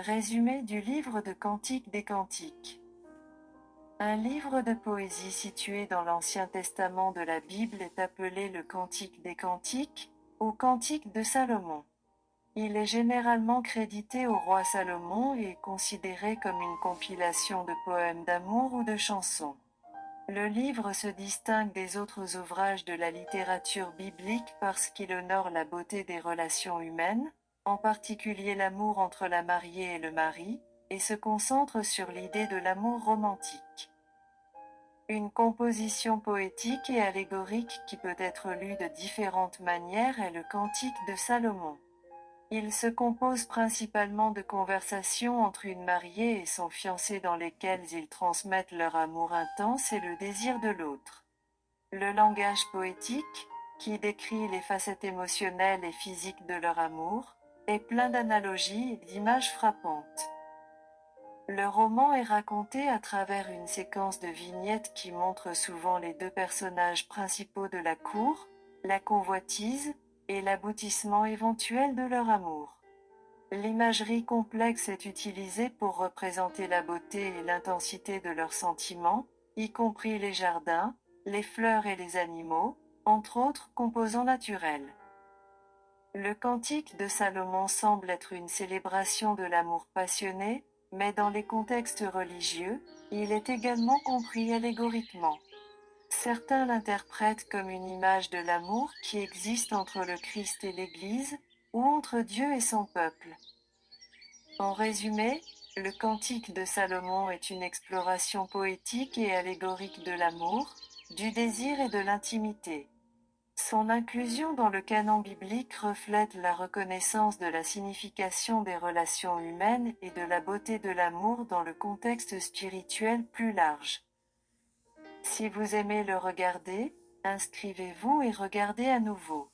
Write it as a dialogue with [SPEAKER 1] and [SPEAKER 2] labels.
[SPEAKER 1] Résumé du livre de Cantiques des Cantiques. Un livre de poésie situé dans l'Ancien Testament de la Bible est appelé le Cantique des Cantiques, ou Cantique de Salomon. Il est généralement crédité au roi Salomon et est considéré comme une compilation de poèmes d'amour ou de chansons. Le livre se distingue des autres ouvrages de la littérature biblique parce qu'il honore la beauté des relations humaines, en particulier l'amour entre la mariée et le mari, et se concentre sur l'idée de l'amour romantique. Une composition poétique et allégorique qui peut être lue de différentes manières est le Cantique de Salomon. Il se compose principalement de conversations entre une mariée et son fiancé dans lesquelles ils transmettent leur amour intense et le désir de l'autre. Le langage poétique, qui décrit les facettes émotionnelles et physiques de leur amour, est plein d'analogies et d'images frappantes. Le roman est raconté à travers une séquence de vignettes qui montrent souvent les deux personnages principaux de la cour, la convoitise, et l'aboutissement éventuel de leur amour. L'imagerie complexe est utilisée pour représenter la beauté et l'intensité de leurs sentiments, y compris les jardins, les fleurs et les animaux, entre autres composants naturels. Le Cantique de Salomon semble être une célébration de l'amour passionné, mais dans les contextes religieux, il est également compris allégoriquement. Certains l'interprètent comme une image de l'amour qui existe entre le Christ et l'Église, ou entre Dieu et son peuple. En résumé, le Cantique de Salomon est une exploration poétique et allégorique de l'amour, du désir et de l'intimité. Son inclusion dans le canon biblique reflète la reconnaissance de la signification des relations humaines et de la beauté de l'amour dans le contexte spirituel plus large. Si vous aimez le regarder, inscrivez-vous et regardez à nouveau.